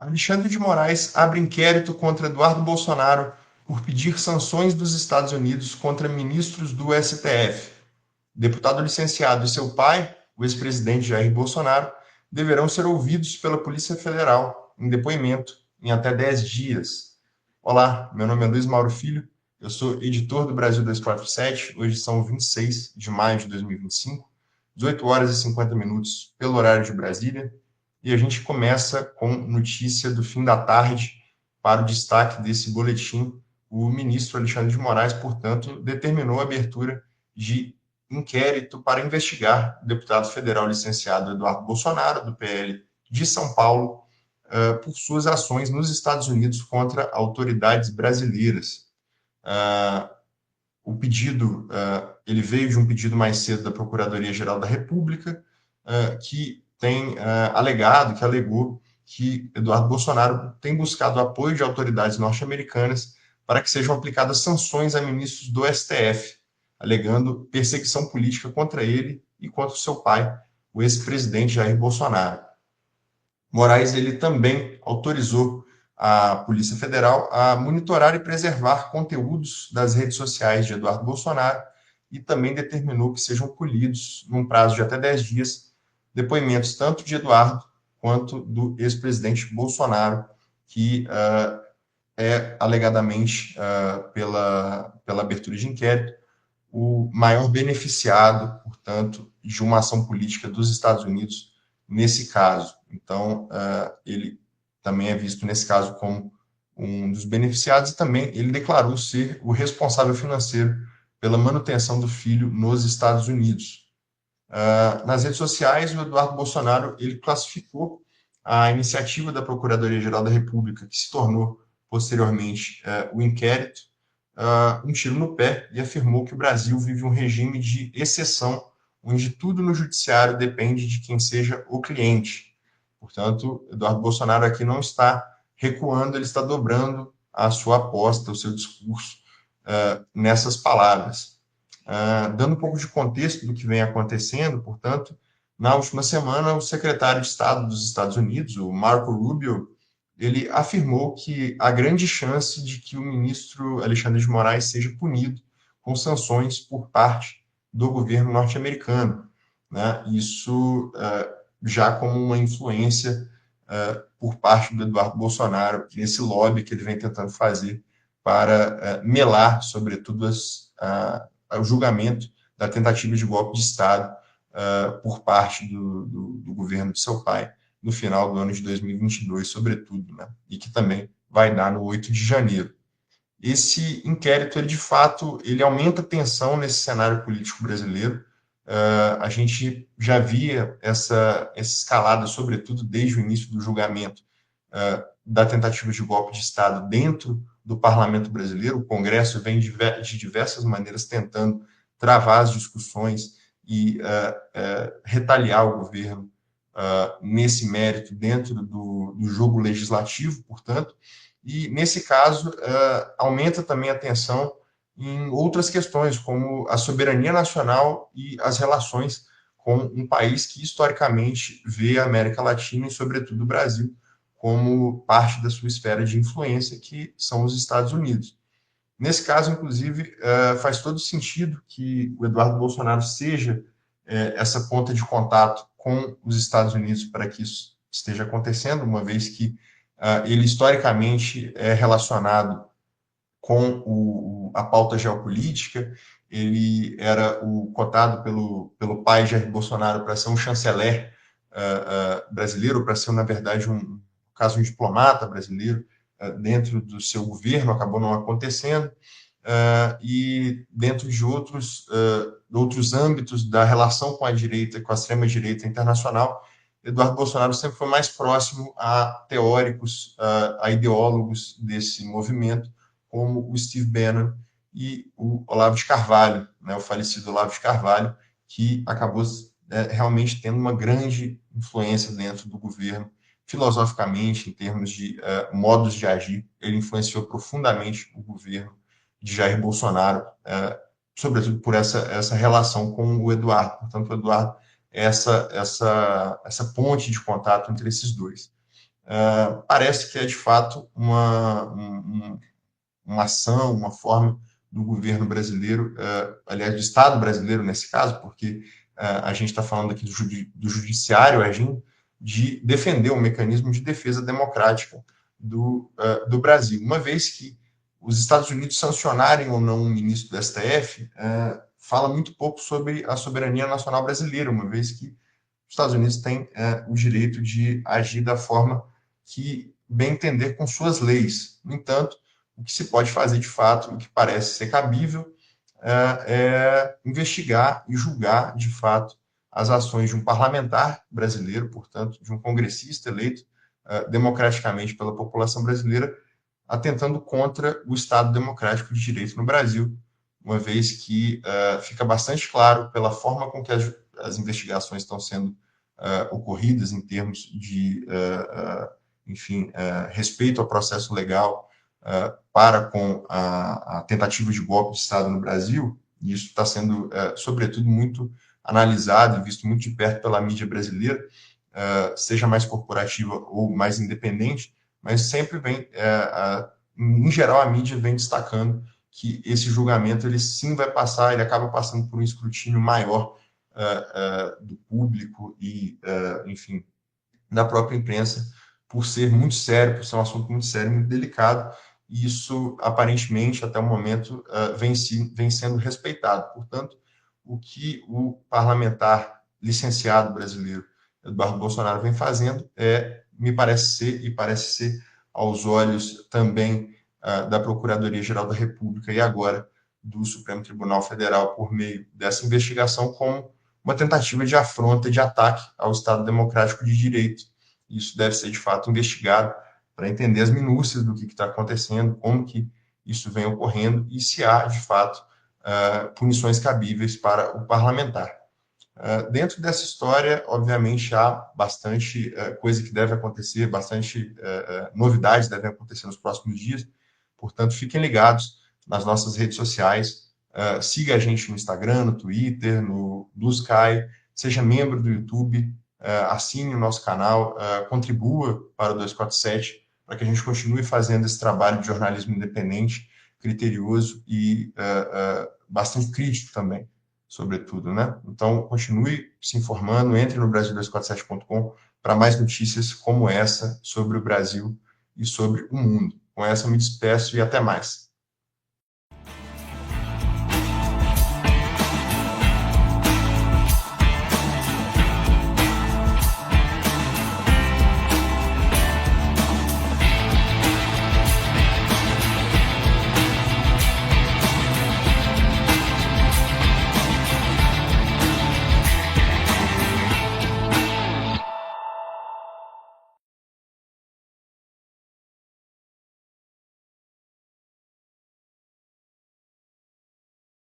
Alexandre de Moraes abre inquérito contra Eduardo Bolsonaro por pedir sanções dos Estados Unidos contra ministros do STF. Deputado licenciado e seu pai, o ex-presidente Jair Bolsonaro, deverão ser ouvidos pela Polícia Federal em depoimento em até 10 dias. Olá, meu nome é Luiz Mauro Filho, eu sou editor do Brasil 247, hoje são 26 de maio de 2025, 18 horas e 50 minutos pelo horário de Brasília, e a gente começa com notícia do fim da tarde. Para o destaque desse boletim, o ministro Alexandre de Moraes, portanto, determinou a abertura de inquérito para investigar o deputado federal licenciado Eduardo Bolsonaro, do PL de São Paulo, por suas ações nos Estados Unidos contra autoridades brasileiras. O pedido, ele veio de um pedido mais cedo da Procuradoria-Geral da República, que tem que alegou que Eduardo Bolsonaro tem buscado apoio de autoridades norte-americanas para que sejam aplicadas sanções a ministros do STF, alegando perseguição política contra ele e contra o seu pai, o ex-presidente Jair Bolsonaro. Moraes, ele também autorizou a Polícia Federal a monitorar e preservar conteúdos das redes sociais de Eduardo Bolsonaro e também determinou que sejam colhidos, num prazo de até 10 dias, depoimentos tanto de Eduardo quanto do ex-presidente Bolsonaro, que é alegadamente, pela abertura de inquérito, o maior beneficiado, portanto, de uma ação política dos Estados Unidos nesse caso. Então, ele também é visto nesse caso como um dos beneficiados e também ele declarou ser o responsável financeiro pela manutenção do filho nos Estados Unidos. Nas redes sociais, o Eduardo Bolsonaro ele classificou a iniciativa da Procuradoria-Geral da República, que se tornou posteriormente o inquérito, um tiro no pé, e afirmou que o Brasil vive um regime de exceção, onde tudo no judiciário depende de quem seja o cliente. Portanto, Eduardo Bolsonaro aqui não está recuando, ele está dobrando a sua aposta, o seu discurso nessas palavras. Dando um pouco de contexto do que vem acontecendo, portanto, na última semana, o secretário de Estado dos Estados Unidos, o Marco Rubio, ele afirmou que há grande chance de que o ministro Alexandre de Moraes seja punido com sanções por parte do governo norte-americano, né? Isso já como uma influência por parte do Eduardo Bolsonaro, nesse lobby que ele vem tentando fazer para melar, sobretudo, o julgamento da tentativa de golpe de Estado por parte do governo de seu pai, no final do ano de 2022, sobretudo, né? E que também vai dar no 8 de janeiro. Esse inquérito, ele, de fato, ele aumenta a tensão nesse cenário político brasileiro. A gente já via essa escalada, sobretudo desde o início do julgamento da tentativa de golpe de Estado dentro do parlamento brasileiro. O Congresso vem de diversas maneiras tentando travar as discussões e retaliar o governo nesse mérito dentro do jogo legislativo, portanto, e nesse caso aumenta também a tensão em outras questões, como a soberania nacional e as relações com um país que historicamente vê a América Latina e, sobretudo, o Brasil como parte da sua esfera de influência, que são os Estados Unidos. Nesse caso, inclusive, faz todo sentido que o Eduardo Bolsonaro seja essa ponta de contato com os Estados Unidos para que isso esteja acontecendo, uma vez que ele historicamente é relacionado com a pauta geopolítica. Ele era cotado pelo pai Jair Bolsonaro para ser um chanceler brasileiro, para ser, na verdade, um diplomata brasileiro dentro do seu governo, acabou não acontecendo, e dentro de outros âmbitos da relação com a direita, com a extrema-direita internacional, Eduardo Bolsonaro sempre foi mais próximo a teóricos, a ideólogos desse movimento, como o Steve Bannon e o Olavo de Carvalho, né, o falecido Olavo de Carvalho, que acabou realmente tendo uma grande influência dentro do governo, filosoficamente, em termos de modos de agir. Ele influenciou profundamente o governo de Jair Bolsonaro, sobretudo por essa relação com o Eduardo. Portanto, o Eduardo é essa ponte de contato entre esses dois. parece que é, de fato, uma ação, uma forma do governo brasileiro, aliás, do Estado brasileiro nesse caso, porque a gente está falando aqui do judiciário agindo, de defender um mecanismo de defesa democrática do Brasil. Uma vez que os Estados Unidos sancionarem ou não um ministro do STF, fala muito pouco sobre a soberania nacional brasileira, uma vez que os Estados Unidos têm o direito de agir da forma que bem entender com suas leis. No entanto, o que se pode fazer de fato, o que parece ser cabível, investigar e julgar de fato as ações de um parlamentar brasileiro, portanto, de um congressista eleito democraticamente pela população brasileira, atentando contra o Estado democrático de direito no Brasil, uma vez que fica bastante claro pela forma com que as investigações estão sendo ocorridas em termos de, enfim, respeito ao processo legal para com a tentativa de golpe de Estado no Brasil, e isso está sendo, sobretudo, muito analisado e visto muito de perto pela mídia brasileira, seja mais corporativa ou mais independente, mas sempre vem, em geral, a mídia vem destacando que esse julgamento, ele sim vai passar, ele acaba passando por um escrutínio maior do público e, enfim, da própria imprensa, por ser muito sério, por ser um assunto muito sério, muito delicado, e isso, aparentemente, até o momento, vem sendo respeitado. Portanto, o que o parlamentar licenciado brasileiro, Eduardo Bolsonaro, vem fazendo me parece ser, e parece ser aos olhos também da Procuradoria-Geral da República e agora do Supremo Tribunal Federal, por meio dessa investigação, como uma tentativa de afronta, de ataque ao Estado Democrático de Direito. Isso deve ser, de fato, investigado para entender as minúcias do que está acontecendo, como que isso vem ocorrendo e se há, de fato, punições cabíveis para o parlamentar. Dentro dessa história, obviamente, há bastante coisa que deve acontecer, bastante novidades devem acontecer nos próximos dias, portanto, fiquem ligados nas nossas redes sociais, siga a gente no Instagram, no Twitter, no Blue Sky, seja membro do YouTube, assine o nosso canal, contribua para o 247, para que a gente continue fazendo esse trabalho de jornalismo independente, criterioso e bastante crítico também, sobretudo, né? Então, continue se informando, entre no Brasil247.com para mais notícias como essa sobre o Brasil e sobre o mundo. Com essa, eu me despeço e até mais.